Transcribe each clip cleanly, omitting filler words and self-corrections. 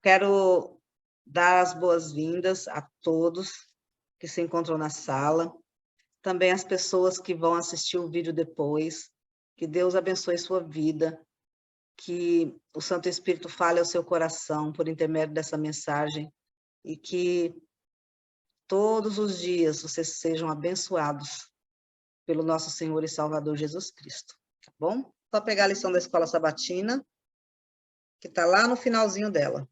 Quero dar as boas-vindas a todos que se encontram na sala, também as pessoas que vão assistir o vídeo depois. Que Deus abençoe sua vida, que o Santo Espírito fale ao seu coração por intermédio dessa mensagem e que todos os dias vocês sejam abençoados pelo nosso Senhor e Salvador Jesus Cristo, tá bom? Só pegar a lição da Escola Sabatina, que está lá no finalzinho dela.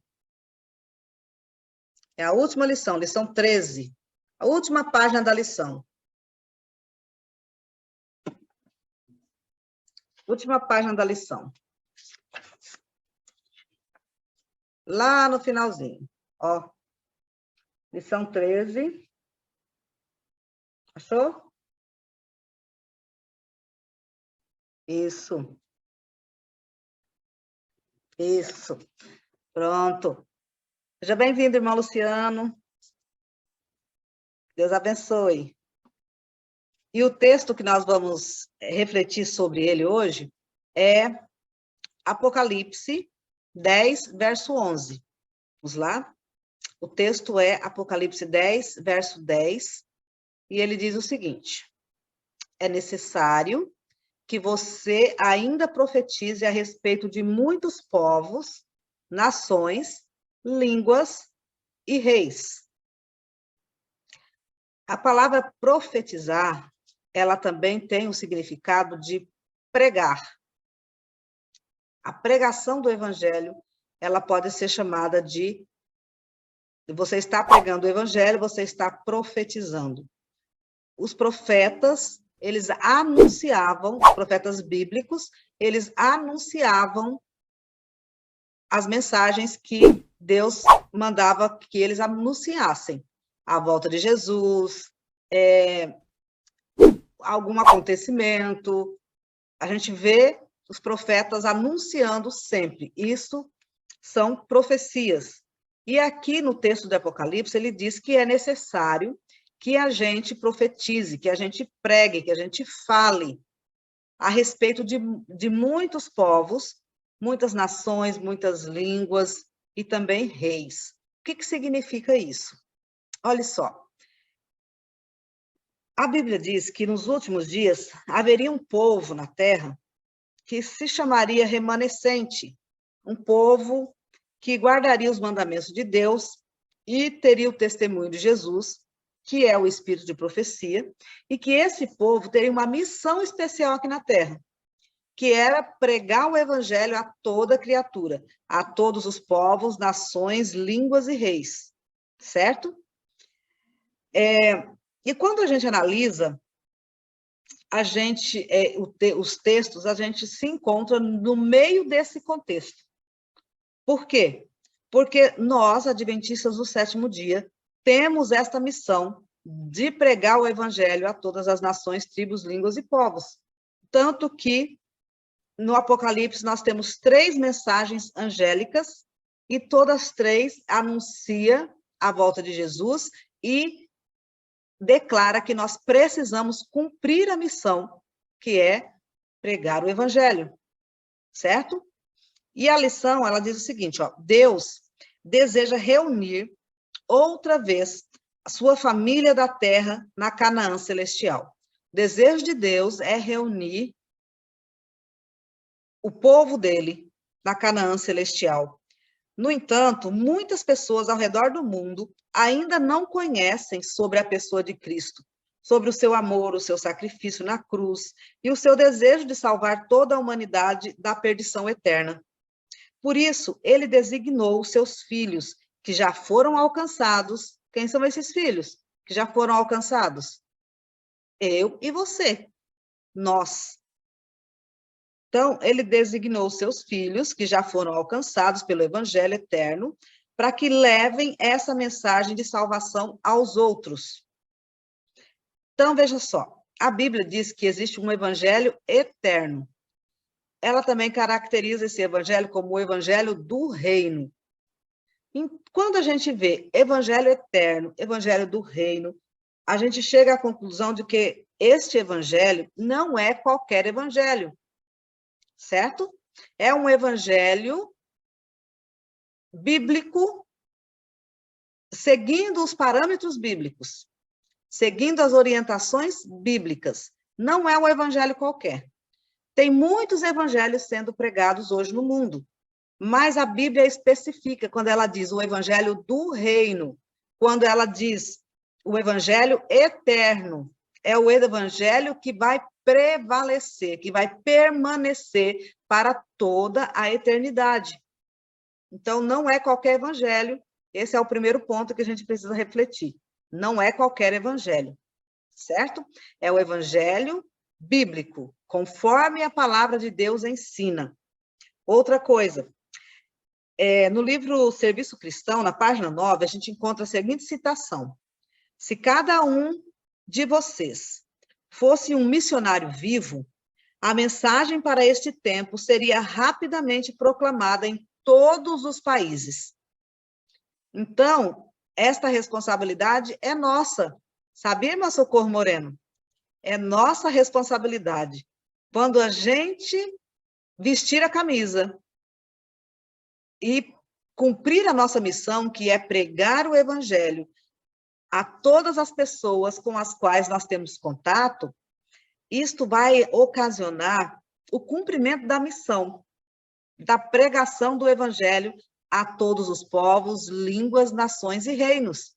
É a última lição, lição 13, a última página da lição. Última página da lição. Lá no finalzinho, ó. Lição 13. Achou? Isso. Isso. Pronto. Seja bem-vindo, irmão Luciano. Deus abençoe. E o texto que nós vamos refletir sobre ele hoje é Apocalipse 10, verso 11. Vamos lá? O texto é Apocalipse 10, verso 10, e ele diz o seguinte: é necessário que você ainda profetize a respeito de muitos povos, nações, línguas e reis. A palavra profetizar, ela também tem o significado de pregar. A pregação do evangelho, ela pode ser chamada de... Você está pregando o evangelho, você está profetizando. Os profetas, eles anunciavam, os profetas bíblicos, eles anunciavam as mensagens que Deus mandava que eles anunciassem. A volta de Jesus, algum acontecimento. A gente vê os profetas anunciando sempre. Isso são profecias. E aqui no texto do Apocalipse, ele diz que é necessário que a gente profetize, que a gente pregue, que a gente fale a respeito de muitos povos, muitas nações, muitas línguas e também reis. O que significa isso? Olha só. A Bíblia diz que nos últimos dias haveria um povo na terra que se chamaria remanescente, um povo que guardaria os mandamentos de Deus e teria o testemunho de Jesus, que é o espírito de profecia, e que esse povo teria uma missão especial aqui na terra, que era pregar o evangelho a toda criatura, a todos os povos, nações, línguas e reis, certo? E quando a gente analisa, os textos, a gente se encontra no meio desse contexto. Por quê? Porque nós, adventistas do sétimo dia, temos esta missão de pregar o evangelho a todas as nações, tribos, línguas e povos. Tanto que, no Apocalipse, nós temos 3 mensagens angélicas, e todas 3 anunciam a volta de Jesus e declara que nós precisamos cumprir a missão, que é pregar o evangelho, certo? E a lição, ela diz o seguinte, ó: Deus deseja reunir outra vez a sua família da terra na Canaã celestial. O desejo de Deus é reunir o povo dele na Canaã celestial. No entanto, muitas pessoas ao redor do mundo ainda não conhecem sobre a pessoa de Cristo, sobre o seu amor, o seu sacrifício na cruz e o seu desejo de salvar toda a humanidade da perdição eterna. Por isso, ele designou os seus filhos, que já foram alcançados. Quem são esses filhos que já foram alcançados? Eu e você, nós. Então, ele designou os seus filhos, que já foram alcançados pelo evangelho eterno, para que levem essa mensagem de salvação aos outros. Então, veja só, a Bíblia diz que existe um evangelho eterno. Ela também caracteriza esse evangelho como o evangelho do reino. E quando a gente vê evangelho eterno, evangelho do reino, a gente chega à conclusão de que este evangelho não é qualquer evangelho, certo? É um evangelho bíblico, seguindo os parâmetros bíblicos, seguindo as orientações bíblicas. Não é um evangelho qualquer. Tem muitos evangelhos sendo pregados hoje no mundo, mas a Bíblia especifica quando ela diz o evangelho do reino, quando ela diz o evangelho eterno, é o evangelho que vai prevalecer, que vai permanecer para toda a eternidade. Então, não é qualquer evangelho, esse é o primeiro ponto que a gente precisa refletir. Não é qualquer evangelho, certo? É o evangelho bíblico, conforme a palavra de Deus ensina. Outra coisa, no livro Serviço Cristão, na página 9, a gente encontra a seguinte citação: se cada um de vocês fosse um missionário vivo, a mensagem para este tempo seria rapidamente proclamada em todos os países. Então, esta responsabilidade é nossa. Sabia, irmã Socorro Moreno? É nossa responsabilidade. Quando a gente vestir a camisa e cumprir a nossa missão, que é pregar o evangelho a todas as pessoas com as quais nós temos contato, isto vai ocasionar o cumprimento da missão, da pregação do evangelho a todos os povos, línguas, nações e reinos.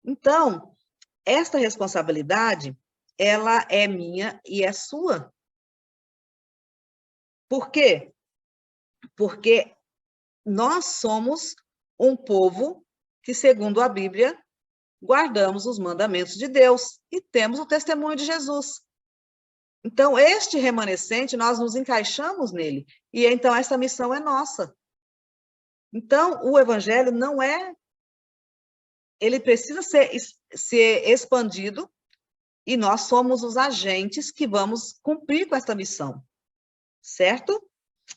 Então, esta responsabilidade, ela é minha e é sua. Por quê? Porque nós somos um povo que, segundo a Bíblia, guardamos os mandamentos de Deus e temos o testemunho de Jesus. Então, este remanescente, nós nos encaixamos nele, e então essa missão é nossa. Então, o evangelho não é... Ele precisa ser expandido, e nós somos os agentes que vamos cumprir com esta missão, certo?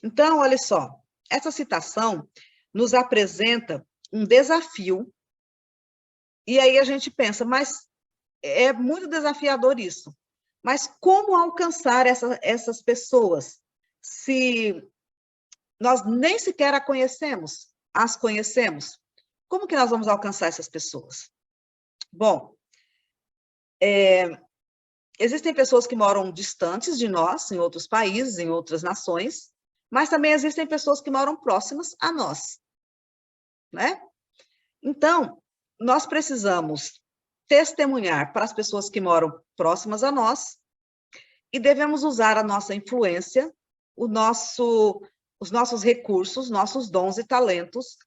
Então, olha só, essa citação nos apresenta um desafio, e aí a gente pensa, mas é muito desafiador isso. Mas como alcançar essas pessoas, se nós nem sequer as conhecemos? Como que nós vamos alcançar essas pessoas? Bom, existem pessoas que moram distantes de nós, em outros países, em outras nações, mas também existem pessoas que moram próximas a nós, né? Então, nós precisamos testemunhar para as pessoas que moram próximas a nós e devemos usar a nossa influência, os nossos recursos, nossos dons e talentos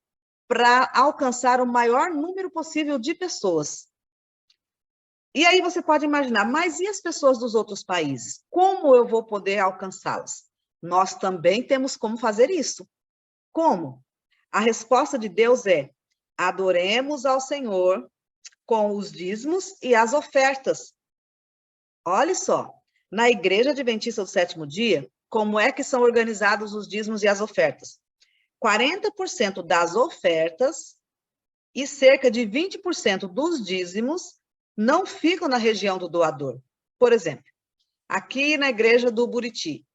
para alcançar o maior número possível de pessoas. E aí você pode imaginar, mas e as pessoas dos outros países? Como eu vou poder alcançá-las? Nós também temos como fazer isso. Como? A resposta de Deus é: adoremos ao Senhor com os dízimos e as ofertas. Olha só, na Igreja Adventista do Sétimo Dia, como é que são organizados os dízimos e as ofertas? 40% das ofertas e cerca de 20% dos dízimos não ficam na região do doador. Por exemplo, aqui na Igreja do Buriti,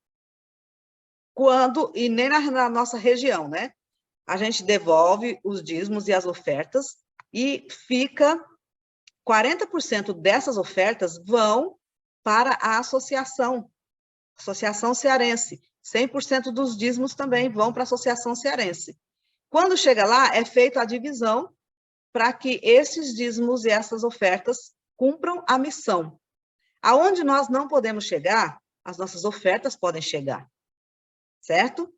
e nem na nossa região, né? A gente devolve os dízimos e as ofertas e fica 40% dessas ofertas vão para a Associação Cearense. 100% dos dízimos também vão para a Associação Cearense. Quando chega lá, é feita a divisão para que esses dízimos e essas ofertas cumpram a missão. Aonde nós não podemos chegar, as nossas ofertas podem chegar, certo?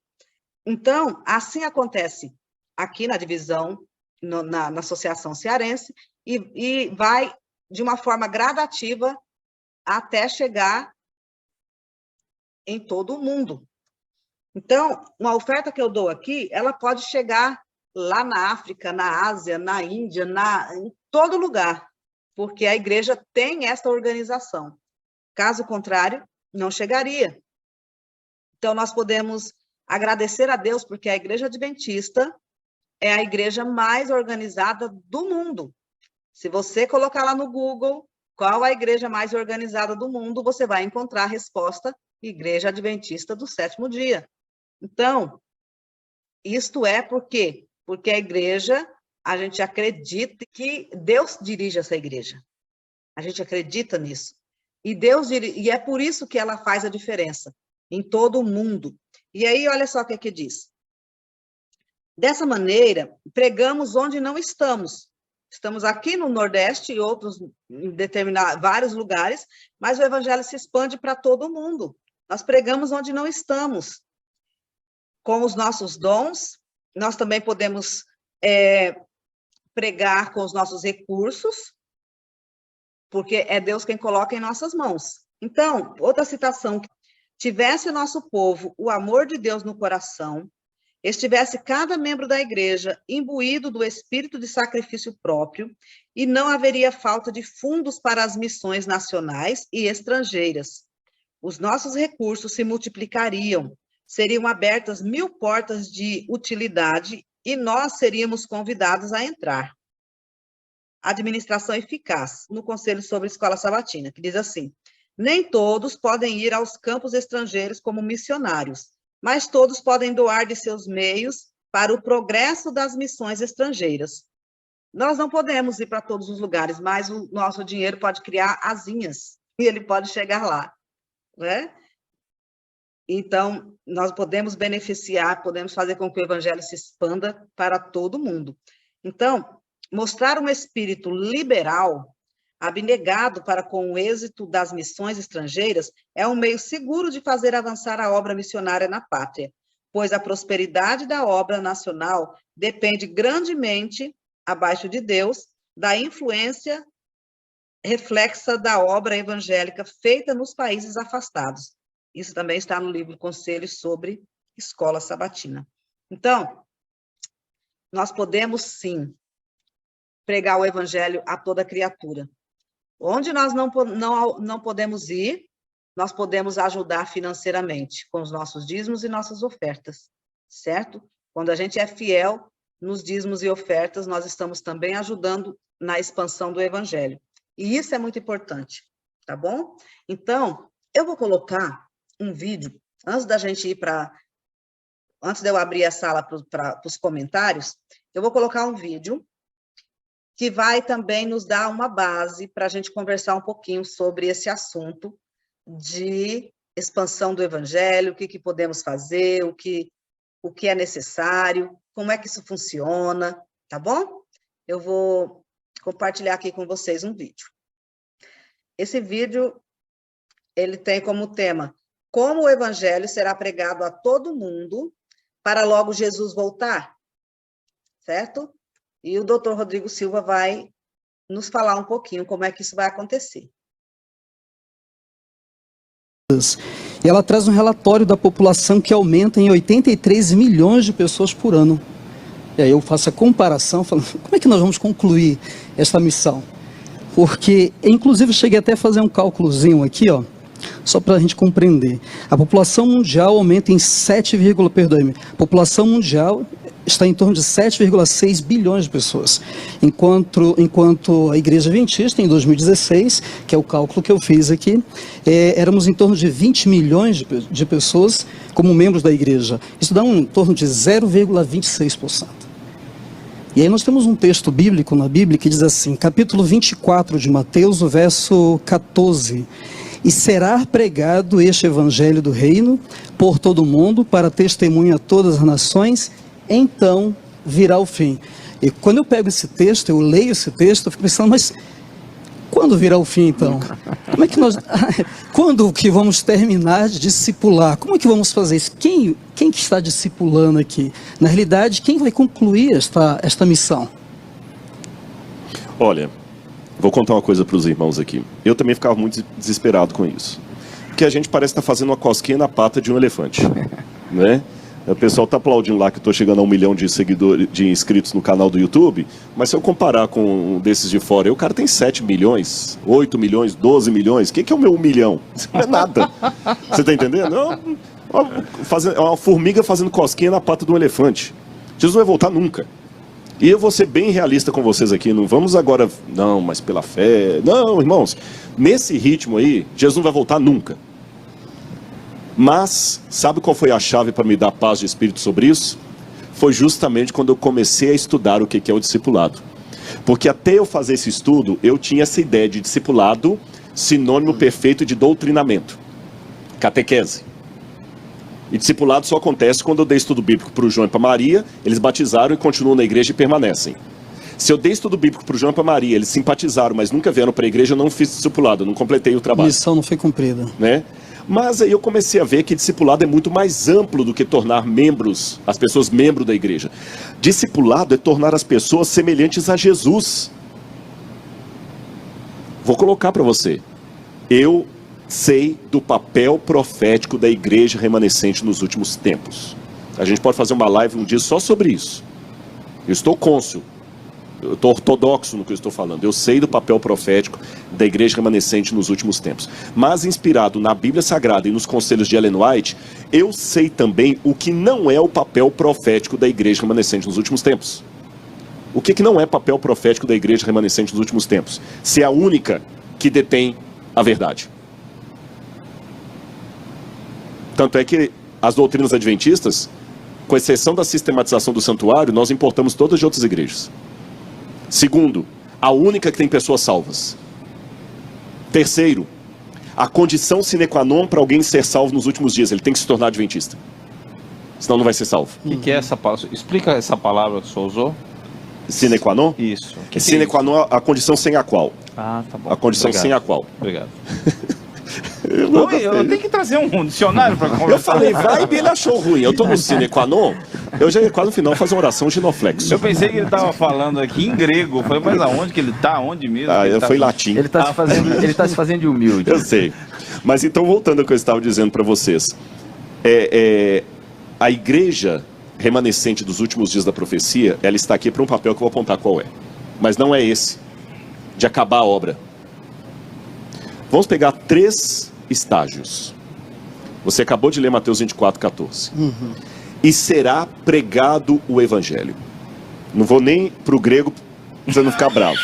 Então, assim acontece aqui na divisão, na Associação Cearense, e vai de uma forma gradativa até chegar em todo o mundo. Então, uma oferta que eu dou aqui, ela pode chegar lá na África, na Ásia, na Índia, em todo lugar, porque a igreja tem essa organização. Caso contrário, não chegaria. Então, nós podemos agradecer a Deus, porque a Igreja Adventista é a igreja mais organizada do mundo. Se você colocar lá no Google qual a igreja mais organizada do mundo, você vai encontrar a resposta: Igreja Adventista do Sétimo Dia. Então, isto é porque Porque a igreja, a gente acredita que Deus dirige essa igreja. A gente acredita nisso. E é por isso que ela faz a diferença em todo o mundo. E aí, olha só o que diz. Dessa maneira, pregamos onde não estamos. Estamos aqui no Nordeste e outros em vários lugares, mas o evangelho se expande para todo mundo. Nós pregamos onde não estamos. Com os nossos dons, nós também podemos pregar com os nossos recursos, porque é Deus quem coloca em nossas mãos. Então, outra citação: tivesse o nosso povo o amor de Deus no coração, estivesse cada membro da igreja imbuído do espírito de sacrifício próprio, e não haveria falta de fundos para as missões nacionais e estrangeiras. Os nossos recursos se multiplicariam, seriam abertas 1000 portas de utilidade e nós seríamos convidados a entrar. Administração eficaz, no Conselho sobre Escola Sabatina, que diz assim: nem todos podem ir aos campos estrangeiros como missionários, mas todos podem doar de seus meios para o progresso das missões estrangeiras. Nós não podemos ir para todos os lugares, mas o nosso dinheiro pode criar asinhas e ele pode chegar lá, né? Então, nós podemos beneficiar, podemos fazer com que o evangelho se expanda para todo mundo. Então, mostrar um espírito liberal, abnegado para com o êxito das missões estrangeiras, é um meio seguro de fazer avançar a obra missionária na pátria, pois a prosperidade da obra nacional depende grandemente, abaixo de Deus, da influência reflexa da obra evangélica feita nos países afastados. Isso também está no livro Conselhos sobre Escola Sabatina. Então, nós podemos, sim, pregar o evangelho a toda criatura. Onde nós não podemos ir, nós podemos ajudar financeiramente, com os nossos dízimos e nossas ofertas, certo? Quando a gente é fiel nos dízimos e ofertas, nós estamos também ajudando na expansão do evangelho. E isso é muito importante, tá bom? Então, eu vou colocar um vídeo, antes de eu abrir a sala para os comentários, eu vou colocar um vídeo que vai também nos dar uma base para a gente conversar um pouquinho sobre esse assunto de expansão do evangelho, o que podemos fazer, o que é necessário, como é que isso funciona, tá bom? Eu vou compartilhar aqui com vocês um vídeo. Esse vídeo, ele tem como tema: como o evangelho será pregado a todo mundo para logo Jesus voltar, certo? E o Dr. Rodrigo Silva vai nos falar um pouquinho como é que isso vai acontecer. E ela traz um relatório da população que aumenta em 83 milhões de pessoas por ano. E aí eu faço a comparação, falando, como é que nós vamos concluir essa missão? Porque, inclusive, eu cheguei até a fazer um cálculozinho aqui, ó, só para a gente compreender. A população mundial aumenta em a população mundial está em torno de 7,6 bilhões de pessoas, enquanto a Igreja Adventista, em 2016, que é o cálculo que eu fiz aqui, éramos em torno de 20 milhões de pessoas como membros da igreja. Isso dá em torno de 0,26%. E aí nós temos um texto bíblico na Bíblia que diz assim, capítulo 24 de Mateus, o verso 14... E será pregado este evangelho do reino por todo o mundo, para testemunho a todas as nações, então virá o fim. E quando eu pego esse texto, eu leio esse texto, eu fico pensando, mas quando virá o fim então? Como é que quando que vamos terminar de discipular? Como é que vamos fazer isso? Quem que está discipulando aqui? Na realidade, quem vai concluir esta missão? Olha, vou contar uma coisa para os irmãos aqui. Eu também ficava muito desesperado com isso. Porque a gente parece estar fazendo uma cosquinha na pata de um elefante. Né? O pessoal está aplaudindo lá que estou chegando a 1 milhão de seguidores, de inscritos no canal do YouTube. Mas se eu comparar com um desses de fora, o cara tem 7 milhões, 8 milhões, 12 milhões. O que é o meu 1 milhão? Isso não é nada. Você está entendendo? É uma formiga fazendo cosquinha na pata de um elefante. Jesus não vai voltar nunca. E eu vou ser bem realista com vocês aqui, não vamos agora, não, mas pela fé, não, irmãos, nesse ritmo aí, Jesus não vai voltar nunca. Mas, sabe qual foi a chave para me dar paz de espírito sobre isso? foi justamente quando eu comecei a estudar o que é o discipulado. Porque até eu fazer esse estudo, eu tinha essa ideia de discipulado sinônimo perfeito de doutrinamento, catequese. E discipulado só acontece quando eu dei estudo bíblico para o João e para Maria, eles batizaram e continuam na igreja e permanecem. Se eu dei estudo bíblico para o João e para Maria, eles simpatizaram, mas nunca vieram para a igreja, eu não fiz discipulado, eu não completei o A trabalho. missão não foi cumprida. Né? Mas aí eu comecei a ver que discipulado é muito mais amplo do que tornar membros, as pessoas membros da igreja. Discipulado é tornar as pessoas semelhantes a Jesus. Vou colocar para você. Eu sei do papel profético da igreja remanescente nos últimos tempos. A gente pode fazer uma live um dia só sobre isso. Eu estou cônscio. Eu estou ortodoxo no que eu estou falando. Eu sei do papel profético da igreja remanescente nos últimos tempos. Mas inspirado na Bíblia Sagrada e nos conselhos de Ellen White, eu sei também o que não é o papel profético da igreja remanescente nos últimos tempos. O que não é papel profético da igreja remanescente nos últimos tempos? Ser a única que detém a verdade. Tanto é que as doutrinas adventistas, com exceção da sistematização do santuário, nós importamos todas de outras igrejas. Segundo, a única que tem pessoas salvas. Terceiro, a condição sine qua non para alguém ser salvo nos últimos dias, ele tem que se tornar adventista. Senão não vai ser salvo. O que é essa palavra? Explica essa palavra que o senhor usou. Sine qua non? Isso. Sine qua non, a condição sem a qual. Ah, tá bom. A condição Obrigado. sem a qual. Obrigado. Eu tenho que trazer um dicionário para conversar. Eu falei, vai, e ele achou ruim. Eu tô no sine qua non, eu já ia quase no final fazer uma oração genoflexo. Eu pensei que ele estava falando aqui em grego. Eu falei, mas aonde que ele está? Onde mesmo? Ah, ele foi latim. Ele está se fazendo de humilde. Eu sei. Mas então, voltando ao que eu estava dizendo para vocês. A igreja remanescente dos últimos dias da profecia, ela está aqui para um papel que eu vou apontar qual é. Mas não é esse, de acabar a obra. Vamos pegar 3 estágios. Você acabou de ler Mateus 24:14. E será pregado o evangelho. Não vou nem para o grego, pra você não ficar bravo.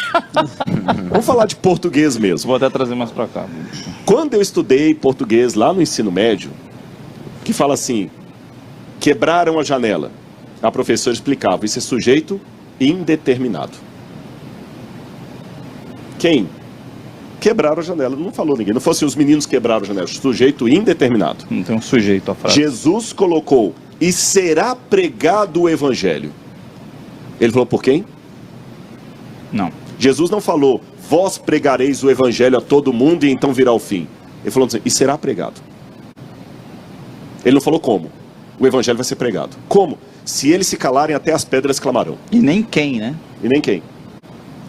Vamos falar de português mesmo. Vou até trazer mais para cá. Quando eu estudei português lá no ensino médio, que fala assim, quebraram a janela, a professora explicava, isso é sujeito indeterminado. Quem? Quebraram a janela, não falou ninguém, não fosse os meninos quebraram a janela, sujeito indeterminado. Não tem um sujeito a frase. Jesus colocou, e será pregado o evangelho. Ele falou por quem? Não. Jesus não falou, vós pregareis o evangelho a todo mundo e então virá o fim. Ele falou assim, e será pregado. Ele não falou como. O evangelho vai ser pregado. Como? Se eles se calarem, até as pedras clamarão. E nem quem, né? E nem quem.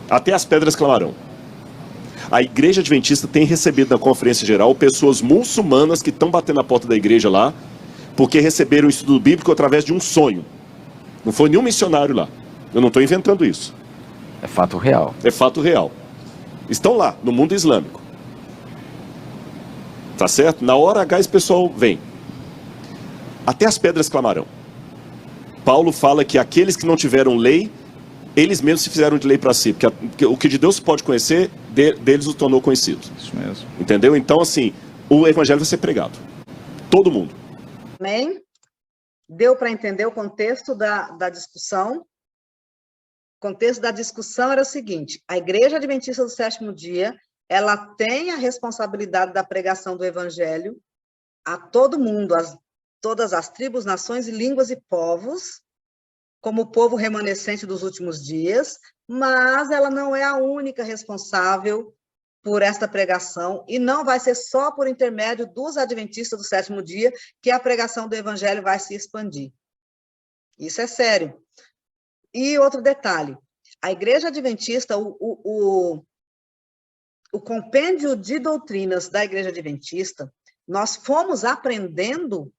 Até as pedras clamarão. A igreja adventista tem recebido na conferência geral pessoas muçulmanas que estão batendo na porta da igreja lá, porque receberam o estudo bíblico através de um sonho. Não foi nenhum missionário lá. Eu não estou inventando isso. É fato real. É fato real. Estão lá, no mundo islâmico. Tá certo? Na hora H esse pessoal vem. Até as pedras clamarão. Paulo fala que aqueles que não tiveram lei, eles mesmos se fizeram de lei para si. Porque o que de Deus se pode conhecer, deles o tornou conhecido. Isso mesmo. Entendeu? Então, assim, o evangelho vai ser pregado. Todo mundo. Amém? Deu para entender o contexto da discussão? O contexto da discussão era o seguinte, a Igreja Adventista do Sétimo Dia, ela tem a responsabilidade da pregação do evangelho a todo mundo, todas as tribos, nações, línguas e povos, como o povo remanescente dos últimos dias, mas ela não é a única responsável por esta pregação, e não vai ser só por intermédio dos adventistas do sétimo dia que a pregação do evangelho vai se expandir. Isso é sério. E outro detalhe, a Igreja Adventista, o compêndio de doutrinas da Igreja Adventista, nós fomos aprendendo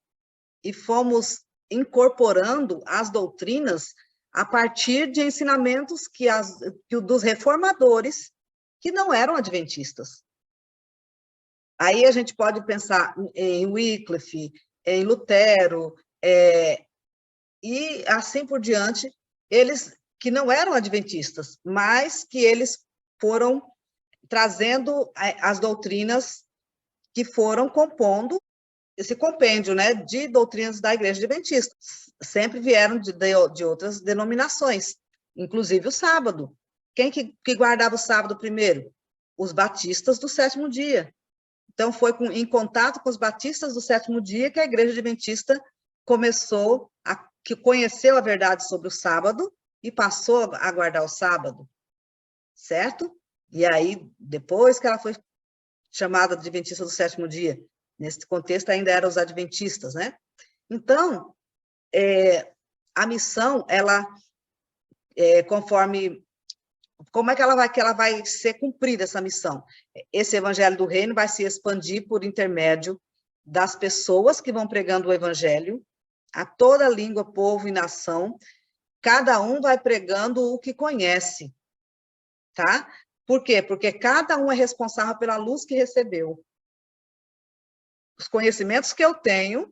e fomos incorporando as doutrinas a partir de ensinamentos que dos reformadores que não eram adventistas. Aí a gente pode pensar em Wycliffe, em Lutero, e assim por diante, eles que não eram adventistas, mas que eles foram trazendo as doutrinas que foram compondo esse compêndio, né, de doutrinas da Igreja Adventista. Sempre vieram de outras denominações, inclusive o sábado. Quem que guardava o sábado primeiro? Os batistas do sétimo dia. Então, foi em contato com os batistas do sétimo dia que a Igreja Adventista que conheceu a verdade sobre o sábado e passou a guardar o sábado, certo? E aí, depois que ela foi chamada de Adventista do sétimo dia, nesse contexto ainda eram os adventistas, né? Então, a missão, ela, como é que ela vai ser cumprida, essa missão? Esse evangelho do reino vai se expandir por intermédio das pessoas que vão pregando o evangelho a toda língua, povo e nação. Cada um vai pregando o que conhece, tá? Por quê? Porque cada um é responsável pela luz que recebeu. Os conhecimentos que eu tenho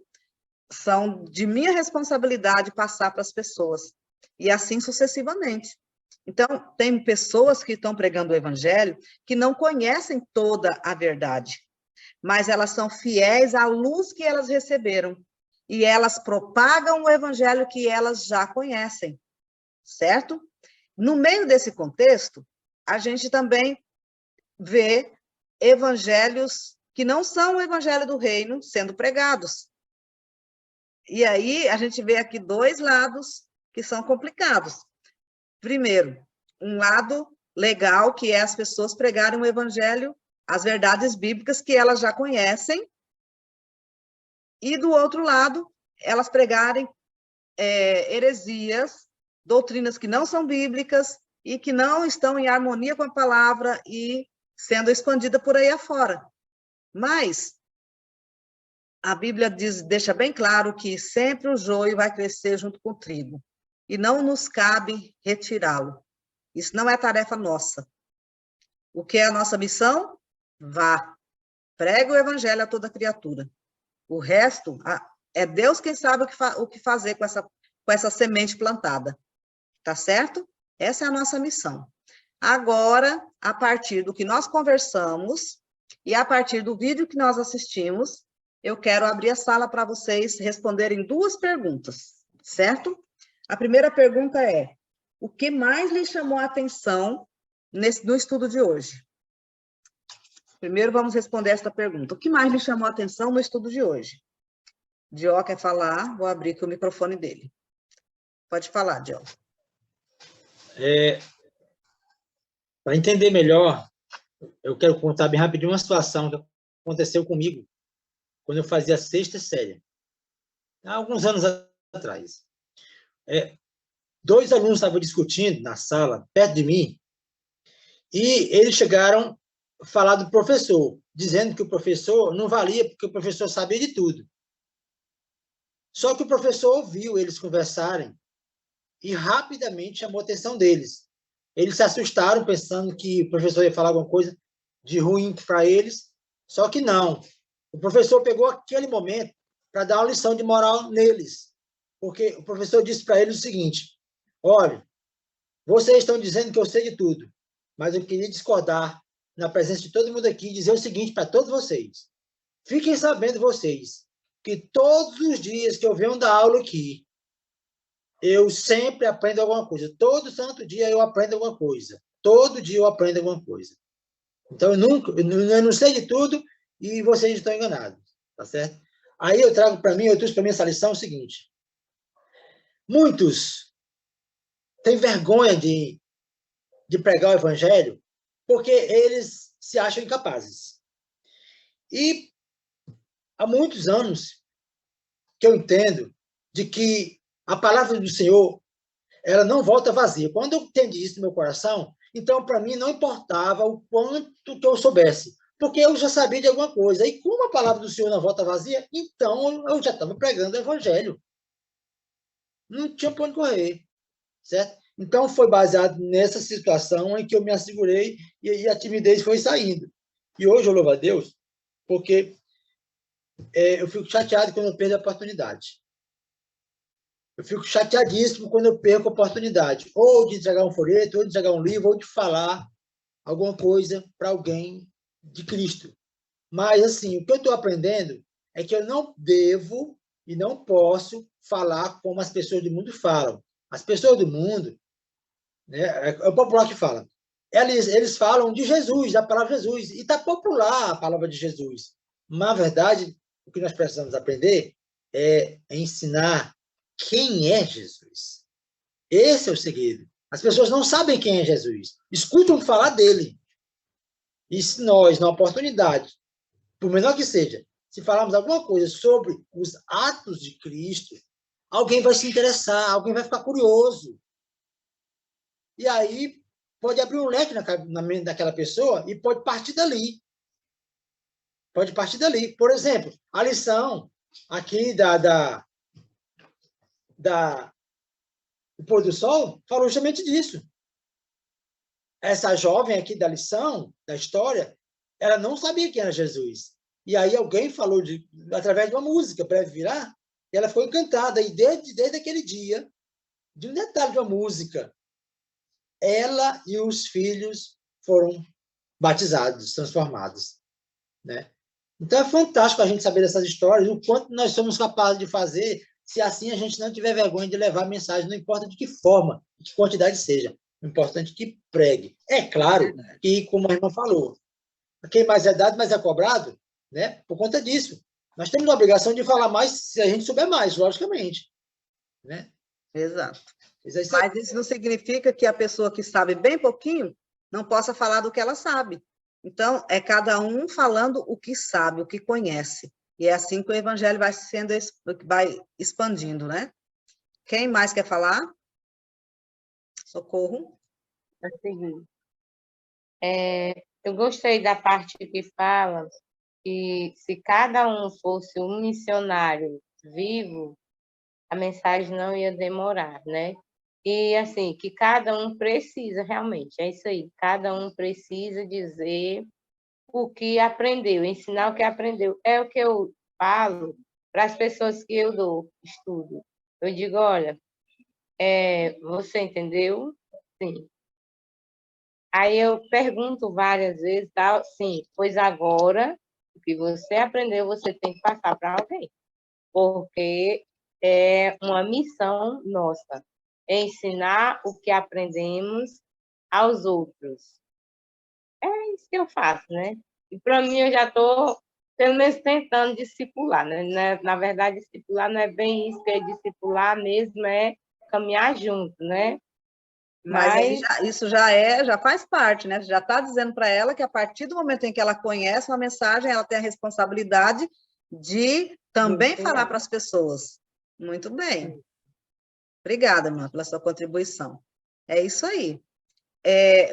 são de minha responsabilidade passar para as pessoas, e assim sucessivamente. Então, tem pessoas que estão pregando o evangelho que não conhecem toda a verdade, mas elas são fiéis à luz que elas receberam, e elas propagam o evangelho que elas já conhecem, certo? No meio desse contexto, a gente também vê evangelhos que não são o evangelho do reino sendo pregados. E aí, a gente vê aqui dois lados que são complicados. Primeiro, um lado legal, que é as pessoas pregarem o evangelho, as verdades bíblicas que elas já conhecem, e do outro lado, elas pregarem heresias, doutrinas que não são bíblicas e que não estão em harmonia com a palavra e sendo expandida por aí afora. Mas a Bíblia deixa bem claro que sempre o joio vai crescer junto com o trigo, e não nos cabe retirá-lo. Isso não é tarefa nossa. O que é a nossa missão? Vá, pregue o evangelho a toda criatura. O resto, é Deus quem sabe o que fazer com essa semente plantada. Tá certo? Essa é a nossa missão. Agora, a partir do que nós conversamos e a partir do vídeo que nós assistimos, eu quero abrir a sala para vocês responderem duas perguntas, certo? A primeira pergunta é: o que mais lhe chamou a atenção no estudo de hoje? Primeiro vamos responder esta pergunta. O que mais lhe chamou a atenção no estudo de hoje? Dio quer falar? Vou abrir aqui o microfone dele. Pode falar, Dio. Para entender melhor, eu quero contar bem rapidinho uma situação que aconteceu comigo quando eu fazia a sexta série, há alguns anos atrás. Dois alunos estavam discutindo na sala, perto de mim, e eles chegaram a falar do professor, dizendo que o professor não valia porque o professor sabia de tudo. Só que o professor ouviu eles conversarem e rapidamente chamou a atenção deles. Eles se assustaram, pensando que o professor ia falar alguma coisa de ruim para eles, só que não. O professor pegou aquele momento para dar uma lição de moral neles, porque o professor disse para eles o seguinte: olha, vocês estão dizendo que eu sei de tudo, mas eu queria discordar na presença de todo mundo aqui e dizer o seguinte para todos vocês: fiquem sabendo vocês que todos os dias que eu venho dar aula aqui, eu sempre aprendo alguma coisa. Todo santo dia eu aprendo alguma coisa. Todo dia eu aprendo alguma coisa. Então, eu não sei de tudo e vocês estão enganados, tá certo? Aí eu trouxe para mim essa lição o seguinte: muitos têm vergonha de pregar o evangelho porque eles se acham incapazes. E há muitos anos que eu entendo de que a palavra do Senhor, ela não volta vazia. Quando eu entendi isso no meu coração, então, para mim, não importava o quanto que eu soubesse, porque eu já sabia de alguma coisa. E como a palavra do Senhor não volta vazia, então eu já estava pregando o evangelho. Não tinha para onde correr, certo? Então, foi baseado nessa situação em que eu me assegurei e a timidez foi saindo. E hoje eu louvo a Deus, porque eu fico chateado quando eu perco a oportunidade. Eu fico chateadíssimo quando eu perco a oportunidade, ou de entregar um folheto, ou de entregar um livro, ou de falar alguma coisa para alguém de Cristo. Mas, assim, o que eu estou aprendendo é que eu não devo e não posso falar como as pessoas do mundo falam. As pessoas do mundo, né, é o popular que fala, eles falam de Jesus, da palavra Jesus, e está popular a palavra de Jesus. Mas, na verdade, o que nós precisamos aprender é ensinar quem é Jesus. Esse é o segredo. As pessoas não sabem quem é Jesus, escutam falar dele. E se nós, na oportunidade, por menor que seja, se falarmos alguma coisa sobre os atos de Cristo, alguém vai se interessar, alguém vai ficar curioso. E aí pode abrir um leque na mente daquela pessoa e pode partir dali. Pode partir dali. Por exemplo, a lição aqui do pôr do sol falou justamente disso. Essa jovem aqui da lição, da história, ela não sabia quem era Jesus. E aí alguém falou através de uma música para virar, e ela ficou encantada. E desde aquele dia, de um detalhe de uma música, ela e os filhos foram batizados, transformados, né? Então é fantástico a gente saber dessas histórias, o quanto nós somos capazes de fazer, se assim a gente não tiver vergonha de levar a mensagem, não importa de que forma, de que quantidade seja, o importante é que pregue. É claro que, como a irmã falou, quem mais é dado, mais é cobrado, né? Por conta disso. Nós temos a obrigação de falar mais se a gente souber mais, logicamente, né? Exato. Mas isso não significa que a pessoa que sabe bem pouquinho não possa falar do que ela sabe. Então, é cada um falando o que sabe, o que conhece. E é assim que o evangelho vai expandindo, né? Quem mais quer falar? Socorro. Assim, eu gostei da parte que fala que se cada um fosse um missionário vivo, a mensagem não ia demorar, né? E, assim, que cada um precisa, realmente, é isso aí, cada um precisa dizer o que aprendeu, ensinar o que aprendeu. É o que eu falo para as pessoas que eu dou estudo. Eu digo, olha, você entendeu? Sim. Aí eu pergunto várias vezes, tal, sim, pois agora, o que você aprendeu, você tem que passar para alguém, porque é uma missão nossa, ensinar o que aprendemos aos outros. É isso que eu faço, né? E para mim eu já estou, pelo menos, tentando discipular, né? Na verdade, discipular não é bem isso, que é discipular mesmo, é caminhar junto, né? Mas aí isso já faz parte, né? Já está dizendo para ela que a partir do momento em que ela conhece uma mensagem, ela tem a responsabilidade de também falar para as pessoas. Muito bem. Obrigada, irmã, pela sua contribuição. É isso aí.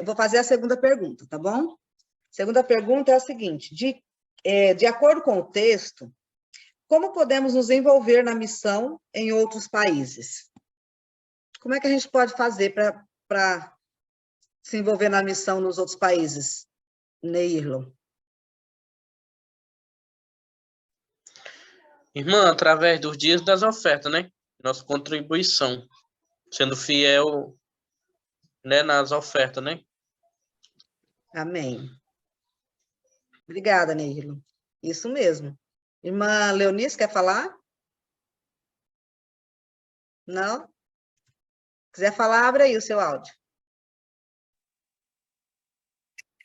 Vou fazer a segunda pergunta, tá bom? Segunda pergunta é a seguinte: de acordo com o texto, como podemos nos envolver na missão em outros países? Como é que a gente pode fazer para se envolver na missão nos outros países, Neirlon? Irmã, através dos dias das ofertas, né? Nossa contribuição, sendo fiel, né, nas ofertas, né? Amém. Obrigada, Neirlon. Isso mesmo. Irmã Leonice, quer falar? Não? Quiser falar, abre aí o seu áudio.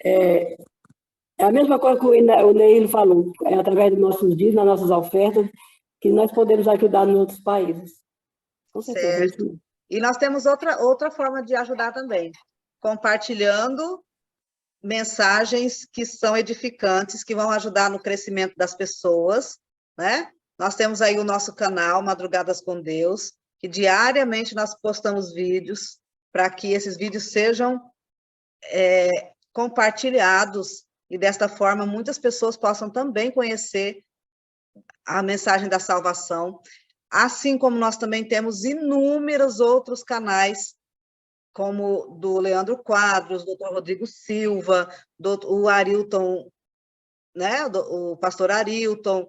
É a mesma coisa que o Neil falou, através dos nossos dias, das nossas ofertas, que nós podemos ajudar nos outros países. Com certeza. Certo. E nós temos outra forma de ajudar também, compartilhando mensagens que são edificantes, que vão ajudar no crescimento das pessoas, né? Nós temos aí o nosso canal, Madrugadas com Deus, que diariamente nós postamos vídeos para que esses vídeos sejam compartilhados e, desta forma, muitas pessoas possam também conhecer a mensagem da salvação, assim como nós também temos inúmeros outros canais, como do Leandro Quadros, do Dr. Rodrigo Silva, o Arilton, né? O pastor Arilton,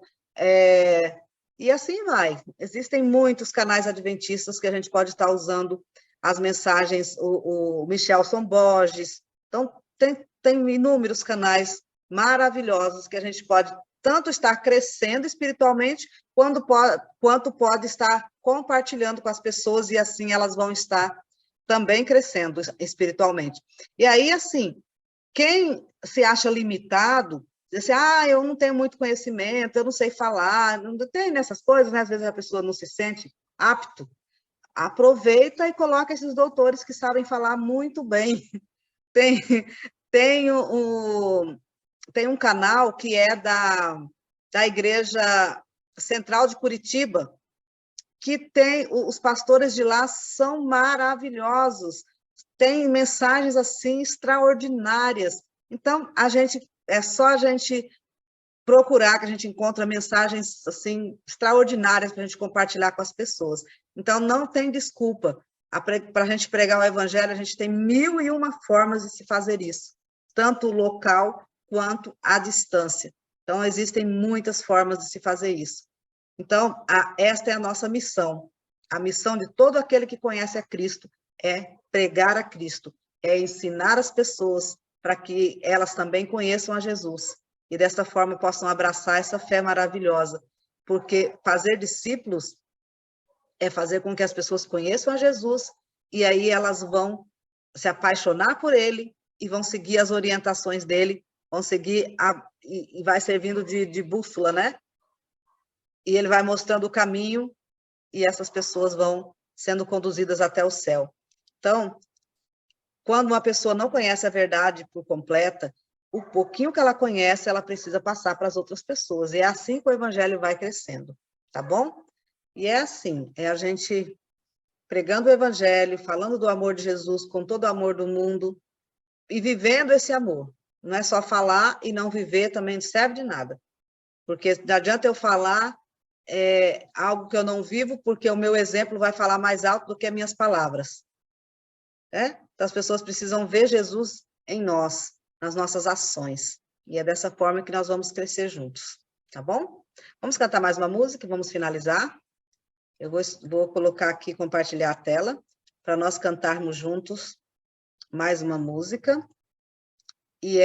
e assim vai. Existem muitos canais adventistas que a gente pode estar usando as mensagens, o Michelson Borges. Então, tem inúmeros canais maravilhosos que a gente pode tanto estar crescendo espiritualmente, quanto pode estar compartilhando com as pessoas, e assim elas vão estar também crescendo espiritualmente. E aí, assim, quem se acha limitado, diz assim, eu não tenho muito conhecimento, eu não sei falar, não tem nessas coisas, né? Às vezes a pessoa não se sente apto, aproveita e coloca esses doutores que sabem falar muito bem. Tem um canal que é da Igreja Central de Curitiba, que tem, os pastores de lá são maravilhosos, tem mensagens assim extraordinárias. Então, é só a gente procurar que a gente encontra mensagens assim extraordinárias para a gente compartilhar com as pessoas. Então, não tem desculpa. Para a gente pregar o evangelho, a gente tem 1001 formas de se fazer isso, tanto local quanto à distância. Então, existem muitas formas de se fazer isso. Então, esta é a nossa missão. A missão de todo aquele que conhece a Cristo é pregar a Cristo, é ensinar as pessoas para que elas também conheçam a Jesus. E dessa forma possam abraçar essa fé maravilhosa, porque fazer discípulos é fazer com que as pessoas conheçam a Jesus, e aí elas vão se apaixonar por ele, e vão seguir as orientações dele, vão seguir, e vai servindo de bússola, né? E ele vai mostrando o caminho, e essas pessoas vão sendo conduzidas até o céu. Então, quando uma pessoa não conhece a verdade por completa, o pouquinho que ela conhece, ela precisa passar para as outras pessoas. E é assim que o evangelho vai crescendo, tá bom? E é assim, é a gente pregando o evangelho, falando do amor de Jesus com todo o amor do mundo e vivendo esse amor. Não é só falar e não viver, também não serve de nada. Porque não adianta eu falar algo que eu não vivo, porque o meu exemplo vai falar mais alto do que as minhas palavras. Então, as pessoas precisam ver Jesus em nós, nas nossas ações. E é dessa forma que nós vamos crescer juntos, tá bom? Vamos cantar mais uma música e vamos finalizar. Eu vou colocar aqui, compartilhar a tela, para nós cantarmos juntos mais uma música. E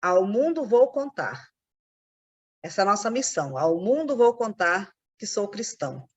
Ao Mundo Vou Contar. Essa é a nossa missão. Ao mundo vou contar que sou cristão.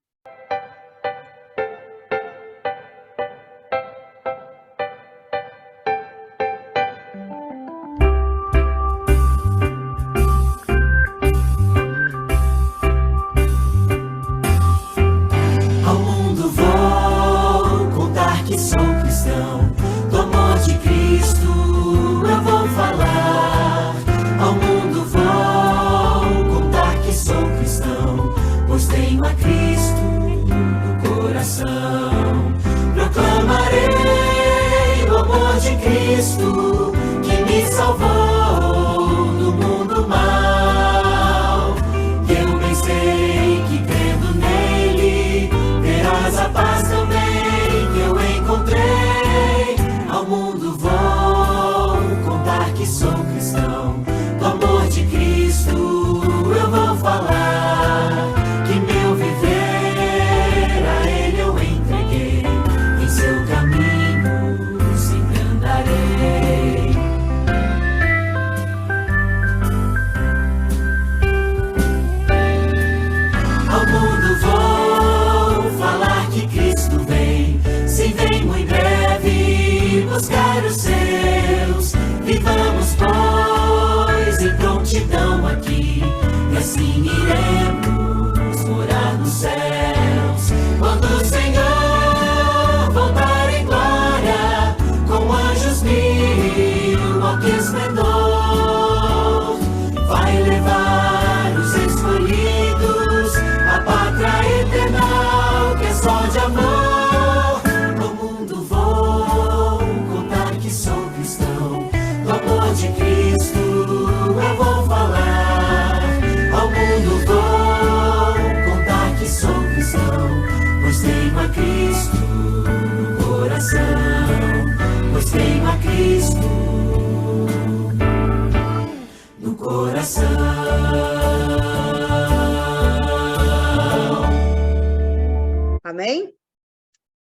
Amém?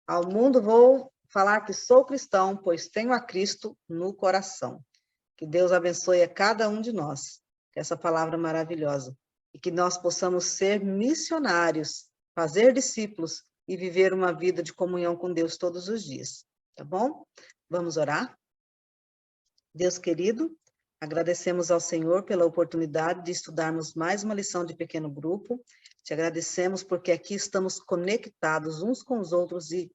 Ao mundo vou falar que sou cristão, pois tenho a Cristo no coração. Que Deus abençoe a cada um de nós. essa palavra maravilhosa, e que nós possamos ser missionários, fazer discípulos e viver uma vida de comunhão com Deus todos os dias, tá bom? Vamos orar? Deus querido, agradecemos ao Senhor pela oportunidade de estudarmos mais uma lição de pequeno grupo. Te agradecemos porque aqui estamos conectados uns com os outros e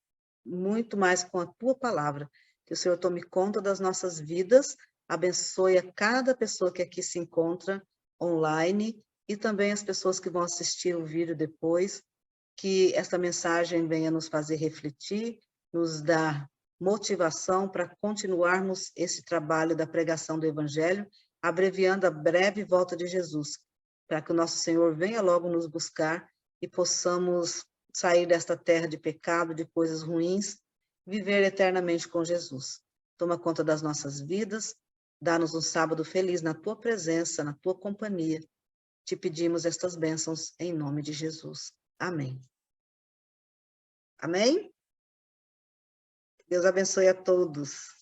muito mais com a Tua palavra. Que o Senhor tome conta das nossas vidas, abençoe a cada pessoa que aqui se encontra online e também as pessoas que vão assistir o vídeo depois. Que esta mensagem venha nos fazer refletir, nos dar motivação para continuarmos esse trabalho da pregação do Evangelho, abreviando a breve volta de Jesus, para que o nosso Senhor venha logo nos buscar e possamos sair desta terra de pecado, de coisas ruins, viver eternamente com Jesus. Toma conta das nossas vidas, dá-nos um sábado feliz na Tua presença, na Tua companhia. Te pedimos estas bênçãos em nome de Jesus. Amém. Amém? Deus abençoe a todos.